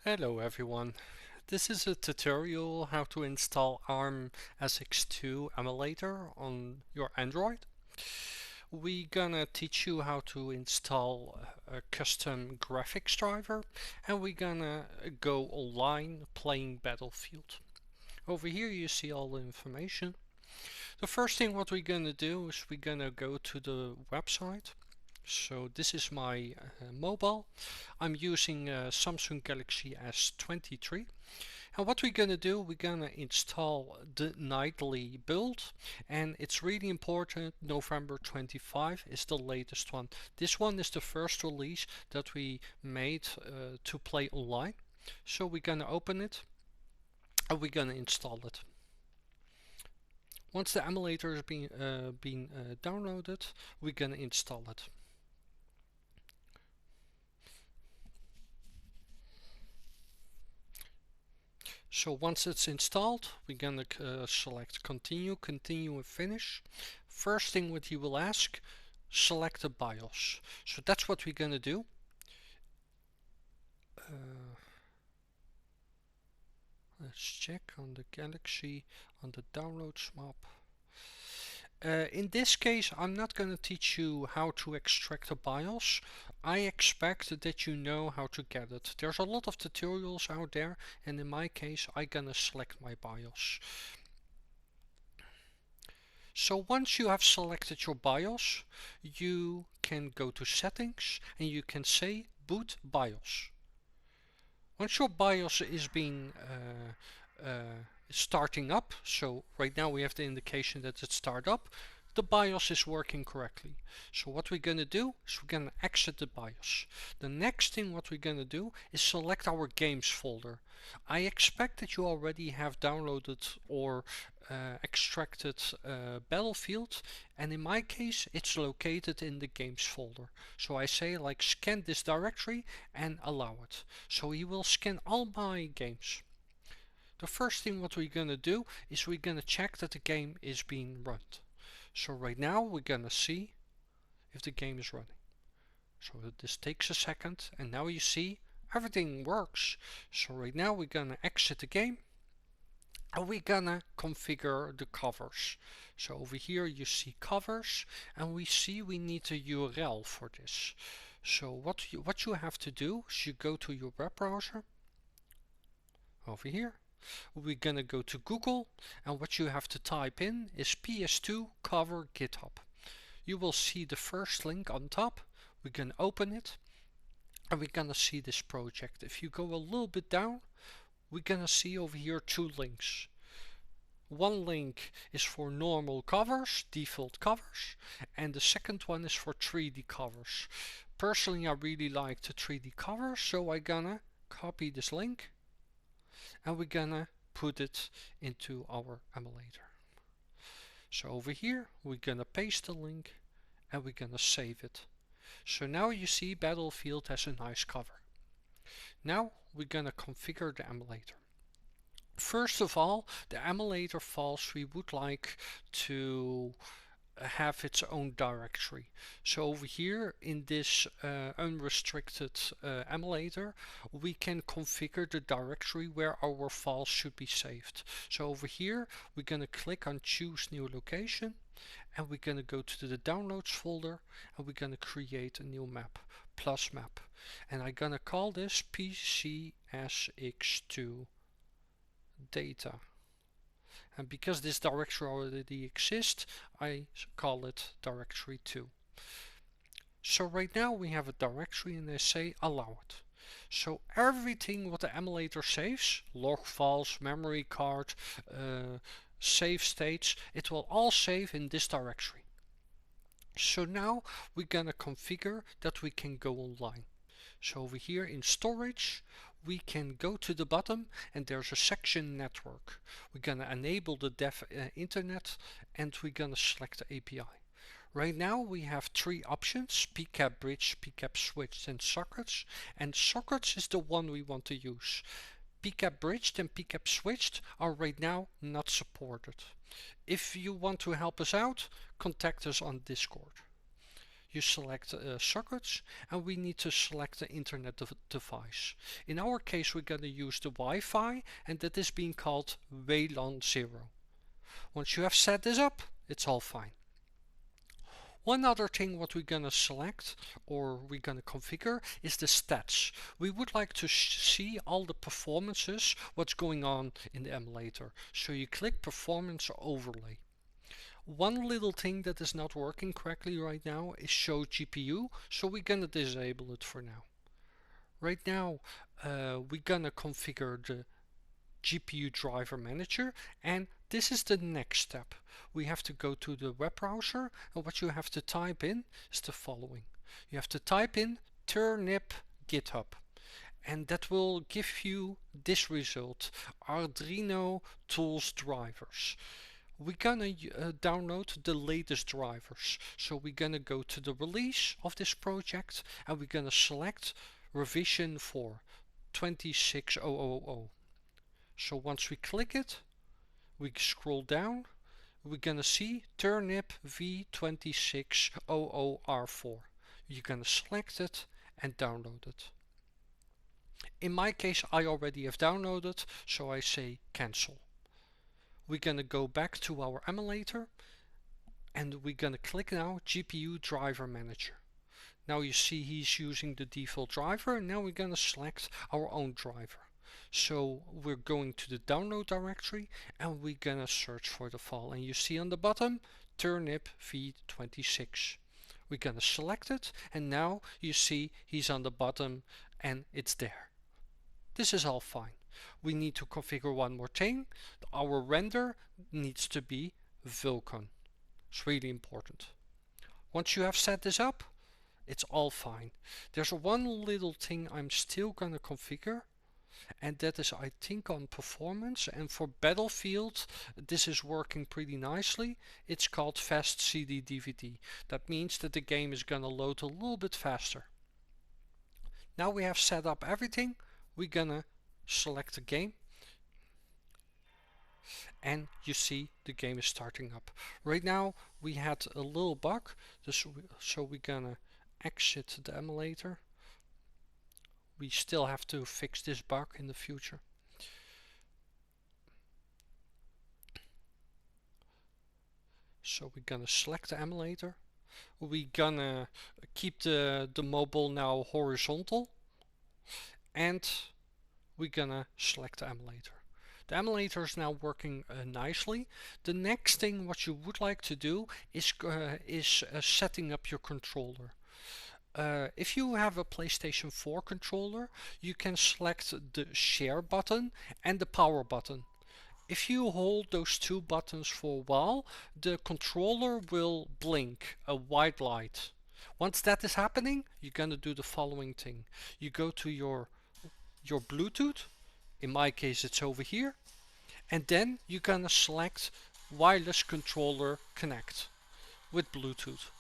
Hello everyone. This is a tutorial how to install ARMSX2 emulator on your Android. We're gonna teach you how to install a custom graphics driver, and we're gonna go online playing Battlefield. Over here you see all the information. The first thing what we're gonna do is we're gonna go to the website. So this is my mobile. I'm using Samsung Galaxy S23. And what we're gonna do, we're gonna install the nightly build, and it's really important. November 25 is the latest one. This one is the first release that we made to play online. So we're gonna open it and we're gonna install it. Once the emulator has been downloaded, we're gonna install it. So once it's installed, we're gonna select continue, continue and finish. First thing what he will ask, select the BIOS. So that's what we're gonna do. Let's check on the Galaxy, on the downloads map. In this case, I'm not going to teach you how to extract a BIOS. I expect that you know how to get it. There's a lot of tutorials out there, and in my case, I'm going to select my BIOS. So once you have selected your BIOS, you can go to settings and you can say boot BIOS. Once your BIOS is being starting up, so right now we have the indication that it's start up, the BIOS is working correctly. So what we're going to do is we're going to exit the BIOS. The next thing what we're going to do is select our games folder. I expect that you already have downloaded or extracted Battlefield, and in my case it's located in the games folder. So I say like scan this directory and allow it. So he will scan all my games. The first thing what we're gonna do is we're gonna check that the game is being run. So right now we're gonna see if the game is running. So this takes a second, and now you see everything works. So right now we're gonna exit the game and we're gonna configure the covers. So over here you see covers, and we see we need a URL for this. So what you have to do is you go to your web browser over here. We're gonna go to Google, and what you have to type in is PS2 cover GitHub. You will see the first link on top. We're gonna open it and we're gonna see this project. If you go a little bit down, we're gonna see over here two links. One link is for normal covers, default covers, and the second one is for 3D covers. Personally, I really like the 3D covers, so I'm gonna copy this link and we're gonna put it into our emulator. So over here we're gonna paste the link and we're gonna save it. So now you see Battlefield has a nice cover. Now we're gonna configure the emulator. First of all, the emulator files we would like to have its own directory. So over here in this unrestricted emulator, we can configure the directory where our files should be saved. So over here we're going to click on choose new location, and we're going to go to the downloads folder, and we're going to create a new map, plus map, and I'm going to call this PCSX2 data. And because this directory already exists, I call it directory 2. So right now we have a directory and I say allow it. So everything what the emulator saves, log files, memory card, save states, it will all save in this directory. So now we're gonna configure that we can go online. So over here in storage, we can go to the bottom and there's a section network. We're gonna enable the dev internet and we're gonna select the API. Right now we have three options: PCAP bridge, PCAP switched and sockets, and sockets is the one we want to use. PCAP bridged and PCAP switched are right now not supported. If you want to help us out, contact us on Discord. you select sockets, and we need to select the internet device. In our case, we're going to use the Wi-Fi, and that is being called WLAN 0. Once you have set this up, it's all fine. One other thing what we're gonna select or we're gonna configure is the stats. We would like to see all the performances, what's going on in the emulator. So you click performance overlay. One little thing that is not working correctly right now is show GPU, so we're gonna disable it for now. Right now we're gonna configure the GPU driver manager, and this is the next step. We have to go to the web browser, and what you have to type in is the following. You have to type in turnip GitHub, and that will give you this result: Arduino tools drivers. We're gonna download the latest drivers, so we're gonna go to the release of this project, and we're gonna select revision for 26000. So once we click it, we scroll down, we're gonna see turnip v2600R4. You're gonna select it and download it. In my case, I already have downloaded, so I say cancel. We're gonna go back to our emulator, and we're gonna click now GPU driver manager. Now you see he's using the default driver, and now we're gonna select our own driver. So we're going to the download directory, and we're gonna search for the file, and you see on the bottom turnip v26. We're gonna select it, and now you see he's on the bottom and it's there. This is all fine. We need to configure one more thing. Our render needs to be Vulkan. It's really important. Once you have set this up, it's all fine. There's one little thing I'm still gonna configure, and that is, I think, on performance, and for Battlefield this is working pretty nicely. It's called fast CD DVD. That means that the game is gonna load a little bit faster. Now we have set up everything, we're gonna select the game, and you see the game is starting up. Right now we had a little bug, so we're gonna exit the emulator. We still have to fix this bug in the future. So we're gonna select the emulator. We're gonna keep the mobile now horizontal, and we're gonna select the emulator. The emulator is now working nicely. The next thing what you would like to do is setting up your controller. If you have a PlayStation 4 controller, you can select the share button and the power button. If you hold those two buttons for a while, the controller will blink a white light. Once that is happening, you're gonna do the following thing. You go to your Bluetooth, in my case it's over here, and then you're gonna select wireless controller connect with Bluetooth.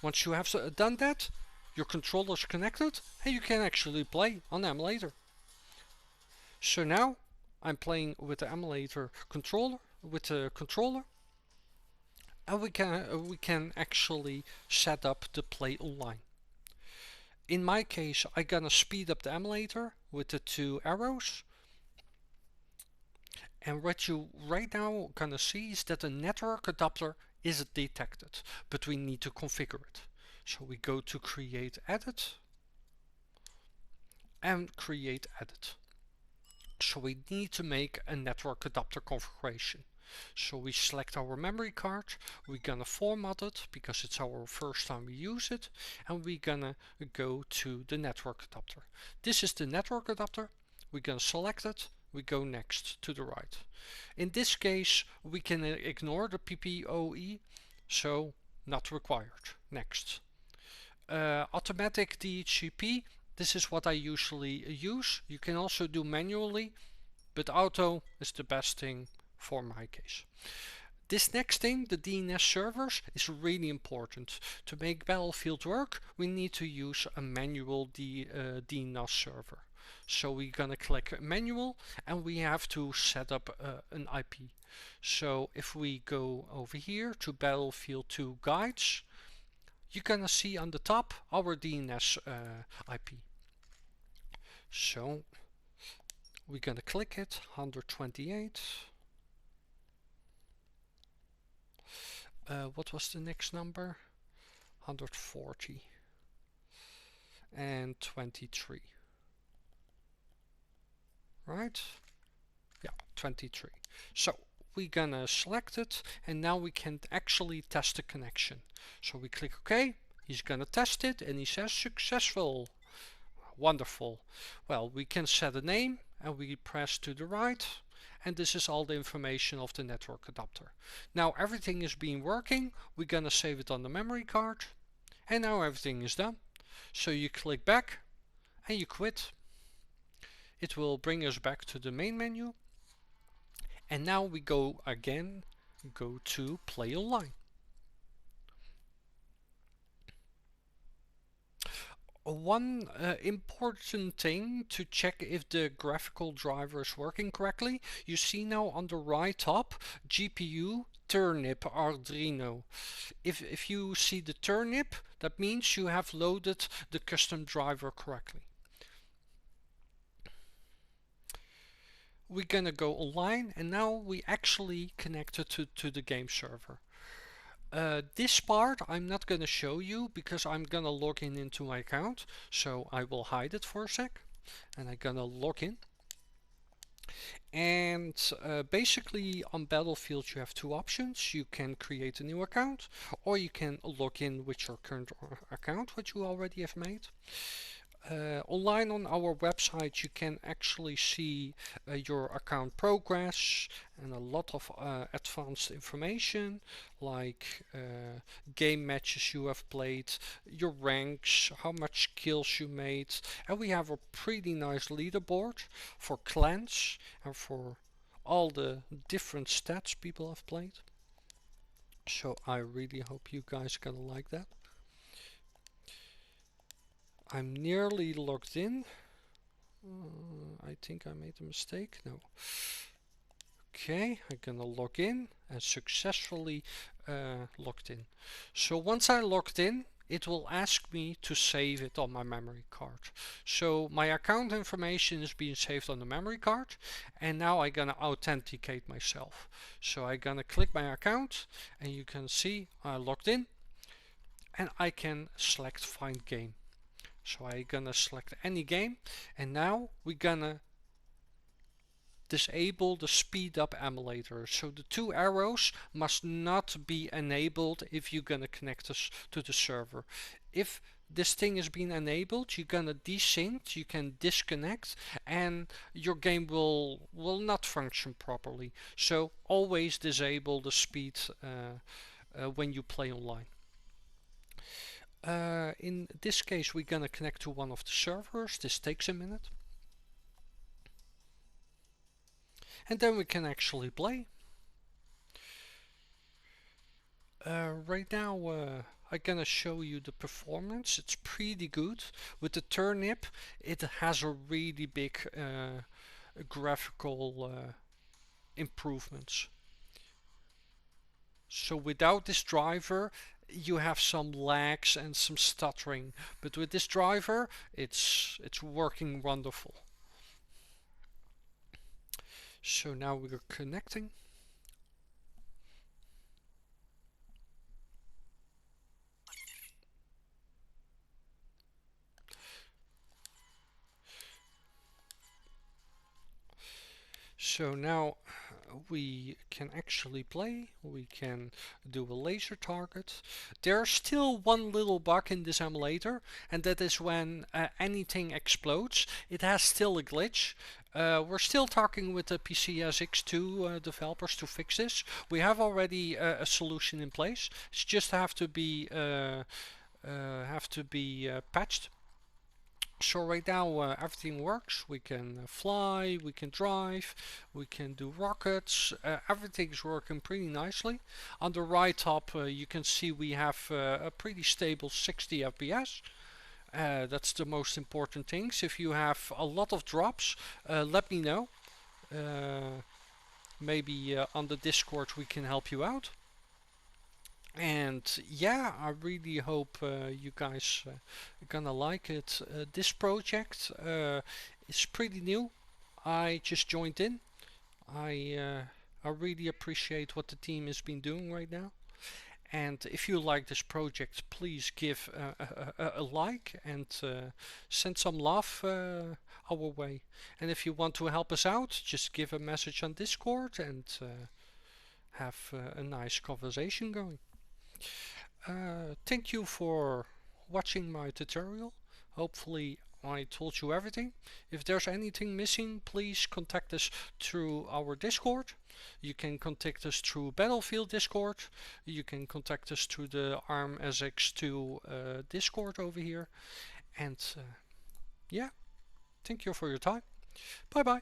Once you have done that, your controller is connected and you can actually play on the emulator. So now I'm playing with the emulator controller, and we can actually set up the play online. In my case, I'm gonna speed up the emulator with the two arrows. And what you right now gonna see is that the network adapter is detected, but we need to configure it. So we go to create edit and create edit. So we need to make a network adapter configuration. So we select our memory card, we're gonna format it because it's our first time we use it, and we're gonna go to the network adapter. This is the network adapter, we're gonna select it, we go next to the right. In this case we can ignore the PPOE, so not required. Next. Automatic DHCP, this is what I usually use. You can also do manually, but auto is the best thing for my case. This next thing, the DNS servers, is really important. To make Battlefield work, we need to use a manual DNS server. So we're gonna click manual, and we have to set up an IP. So if we go over here to Battlefield 2 guides, you're gonna see on the top our DNS IP. So we're gonna click it, 128. What was the next number? 140 and 23. Right? Yeah, 23. So we're gonna select it, and now we can actually test the connection. So we click OK. He's gonna test it, and he says successful. Wonderful. Well, we can set a name, and we press to the right, and this is all the information of the network adapter. Now everything is being working. We're gonna save it on the memory card, and now everything is done. So you click back and you quit. It will bring us back to the main menu, and now we go to play online. One important thing to check if the graphical driver is working correctly, you see now on the right top GPU turnip Arduino. If you see the turnip, that means you have loaded the custom driver correctly. We're gonna go online, and now we actually connected to the game server. This part I'm not gonna show you because I'm gonna log in into my account, so I will hide it for a sec, and I'm gonna log in. And basically on Battlefield you have two options. You can create a new account, or you can log in with your current account which you already have made. Online on our website you can actually see your account progress and a lot of advanced information, like game matches you have played, your ranks, how much kills you made, and we have a pretty nice leaderboard for clans and for all the different stats people have played. So I really hope you guys gonna like that. I'm nearly logged in. I think I made a mistake. No. Okay, I'm gonna log in and successfully logged in. So once I logged in, it will ask me to save it on my memory card. So my account information is being saved on the memory card, and now I'm gonna authenticate myself. So I'm gonna click my account, and you can see I logged in, and I can select find game. So I'm gonna select any game, and now we're gonna disable the speed up emulator. So the two arrows must not be enabled if you're gonna connect us to the server. If this thing is being enabled, you're gonna desync, you can disconnect, and your game will not function properly. So always disable the speed when you play online. In this case we're gonna connect to one of the servers. This takes a minute, and then we can actually play. Right now I'm gonna show you the performance. It's pretty good. With the turnip it has a really big graphical improvements. So without this driver you have some lags and some stuttering, but with this driver it's working wonderful. So now we're connecting. So now we can actually play, we can do a laser target. There's still one little bug in this emulator, and that is when anything explodes, it has still a glitch. We're still talking with the ARMSX2 developers to fix this. We have already a solution in place. It's just have to be patched. So right now everything works. We can fly, we can drive, we can do rockets. Everything's working pretty nicely. On the right top you can see we have a pretty stable 60 FPS. That's the most important things. If you have a lot of drops, let me know. Maybe on the Discord we can help you out. And yeah, I really hope you guys are gonna like it. This project is pretty new. I just joined in. I really appreciate what the team has been doing right now. And if you like this project, please give a like and send some love our way. And if you want to help us out, just give a message on Discord and have a nice conversation going. Thank you for watching my tutorial. Hopefully I told you everything. If there's anything missing, please contact us through our Discord. You can contact us through Battlefield Discord. You can contact us through the ARMSX2 Discord over here. And yeah, thank you for your time. Bye bye.